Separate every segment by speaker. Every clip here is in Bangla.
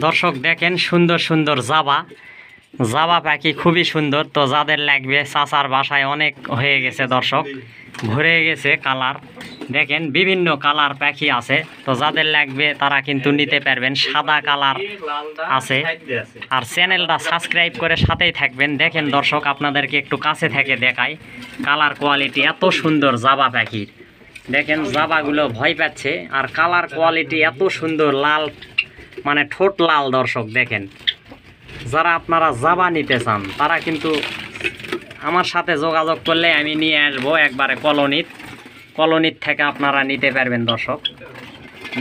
Speaker 1: দর্শক দেখেন সুন্দর সুন্দর জাবা জাবা পাখি খুবই সুন্দর। তো যাদের লাগবে চাচার বাসায় অনেক হয়ে গেছে দর্শক, ভরে গেছে কালার। দেখেন বিভিন্ন কালার পাখি আছে, তো যাদের লাগবে তারা কিন্তু নিতে পারবেন। সাদা কালার আছে। আর চ্যানেলটা সাবস্ক্রাইব করে সাথেই থাকবেন। দেখেন দর্শক আপনাদেরকে একটু কাছে থেকে দেখাই কালার কোয়ালিটি এত সুন্দর জাবা পাখির। দেখেন জাবাগুলো ভয় পাচ্ছে, আর কালার কোয়ালিটি এত সুন্দর, লাল মানে ঠোঁট লাল। দর্শক দেখেন, যারা আপনারা জাবা নিতে চান তারা কিন্তু আমার সাথে যোগাযোগ করলে আমি নিয়ে আসবো একবারে কলোনির থেকে আপনারা নিতে পারবেন। দর্শক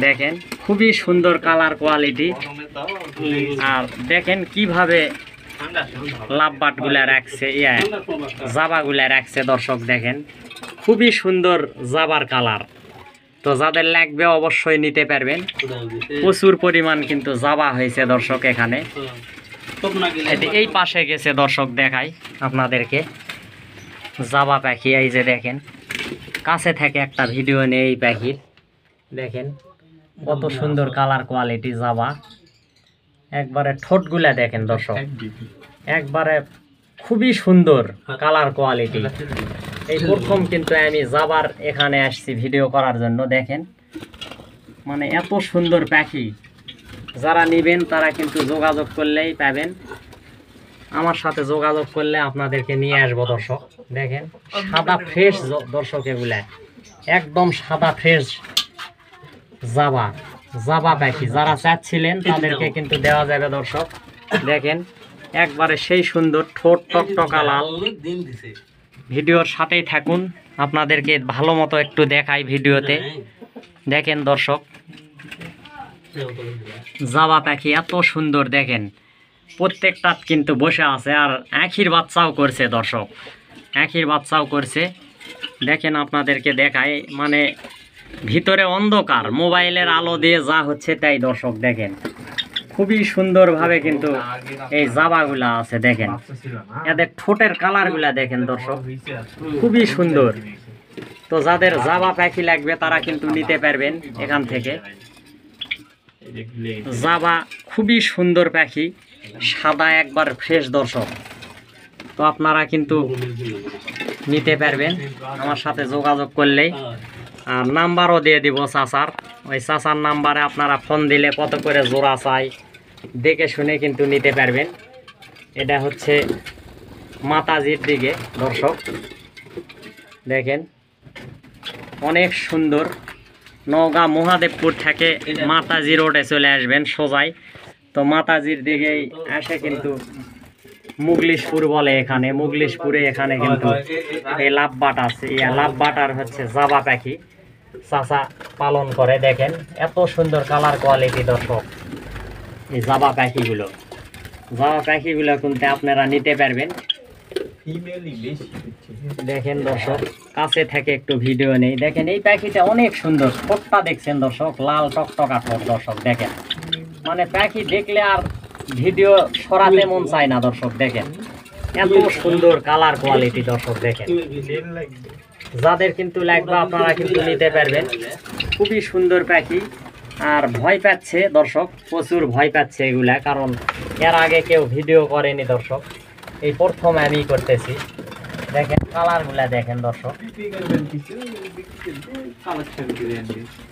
Speaker 1: দেখেন খুবই সুন্দর কালার কোয়ালিটি। আর দেখেন কিভাবে লাভবাটগুলা রাখছে, জাবাগুলা রাখছে। দর্শক দেখেন খুবই সুন্দর জাবার কালার। তো যাদের লাগবে অবশ্যই নিতে পারবেন। প্রচুর পরিমাণ কিন্তু জাবা হয়েছে দর্শক এখানে। এই পাশে গেছে দর্শক, দেখাই আপনাদেরকে জাবা পাখি। এই যে দেখেন কাছে থেকে একটা ভিডিও নেই এই পাখির। দেখেন কত সুন্দর কালার কোয়ালিটি জাবা। একবারে ঠোঁটগুলা দেখেন দর্শক, একবারে খুবই সুন্দর কালার কোয়ালিটি। এই প্রথম কিন্তু আমি জাবার এখানে আসছি ভিডিও করার জন্য। দেখেন মানে এত সুন্দর পাখি, যারা নেবেন তারা কিন্তু যোগাযোগ করলেই পাবেন। আমার সাথে যোগাযোগ করলে আপনাদেরকে নিয়ে আসবো। দর্শক দেখেন সাদা ফ্রেশ দর্শক, এগুলা একদম সাদা ফ্রেশ জাবা পাখি। যারা চাচ্ছিলেন তাদেরকে কিন্তু দেওয়া যাবে। দর্শক দেখেন একবারে সেই সুন্দর ঠোঁট টকটকা লাল। ভিডিওর সাথেই থাকুন, আপনাদেরকে ভালো মতো একটু দেখাই ভিডিওতে। দেখেন দর্শক জাবা পাখি এত সুন্দর। দেখেন প্রত্যেকটা কিন্তু বসে আছে, আর আঁখির বাচ্চাও করছে। দর্শক আঁখির বাচ্চাও করছে। দেখেন আপনাদেরকে দেখাই, মানে ভিতরে অন্ধকার, মোবাইলের আলো দিয়ে যা হচ্ছে তাই। দর্শক দেখেন খুবই সুন্দরভাবে কিন্তু এই জাবাগুলা আছে। দেখেন এদের ঠোঁটের কালারগুলা দেখেন দর্শক, খুবই সুন্দর। তো যাদের জাবা পাখি লাগবে তারা কিন্তু নিতে পারবেন এখান থেকে। জাবা খুবই সুন্দর পাখি, সাদা একবার ফ্রেশ। দর্শক তো আপনারা কিন্তু নিতে পারবেন আমার সাথে যোগাযোগ করলেই। আর নাম্বারও দিয়ে দিব চাচার, ওই চাচার নাম্বারে আপনারা ফোন দিলে কত করে জোড়া চাই দেখে শুনে কিন্তু নিতে পারবেন। এটা হচ্ছে মাতাজির দিকে। দর্শক দেখেন অনেক সুন্দর। নওগাঁ মহাদেবপুর থেকে মাতাজি রোডে চলে আসবেন সোজাই। তো মাতাজির দিকেই আসে কিন্তু মুগলিশপুর বলে এখানে। মুগলিশপুরে এখানে কিন্তু এই লাভবাট আছে। লাভবাট আর হচ্ছে জাবা পাখি চাচা পালন করে। দেখেন এত সুন্দর কালার কোয়ালিটি। দর্শক এই জাবা পাখিগুলো কিন্তু আপনারা নিতে পারবেন। দেখেন দর্শক কাছে থেকে একটু ভিডিও নেই। দেখেন এই পাখিটা অনেক সুন্দর। ঠোঁটটা দেখছেন দর্শক, লাল টকটকা ঠোঁট। দর্শক দেখেন মানে পাখি দেখলে আর ভিডিও সরাতে মন চায় না। দর্শক দেখেন এত সুন্দর কালার কোয়ালিটি। দর্শক দেখেন যাদের কিন্তু লাগবে আপনারা কিন্তু নিতে পারবেন। খুবই সুন্দর পাখি। আর ভয় পাচ্ছে দর্শক, প্রচুর ভয় পাচ্ছে এগুলা, কারণ এর আগে কেউ ভিডিও করেনি। দর্শক এই প্রথম আমি করতেছি। দেখেন কালারগুলা দেখেন দর্শক,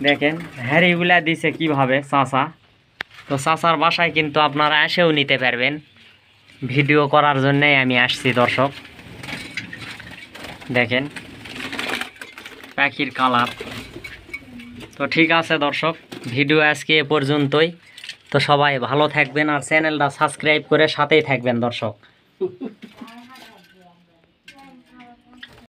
Speaker 1: দেখেন হ্যারিগুলা দিছে কিভাবে চাচা। তো চাচার বাসায় কিন্তু আপনারা এসেও নিতে পারবেন। ভিডিও করার জন্যই আমি আসছি। দর্শক দেখেন পাখির কালার। তো ঠিক আছে দর্শক, ভিডিও আজকে এ পর্যন্তই। তো সবাই ভালো থাকবেন, আর চ্যানেলটা সাবস্ক্রাইব করে সাথেই থাকবেন দর্শক।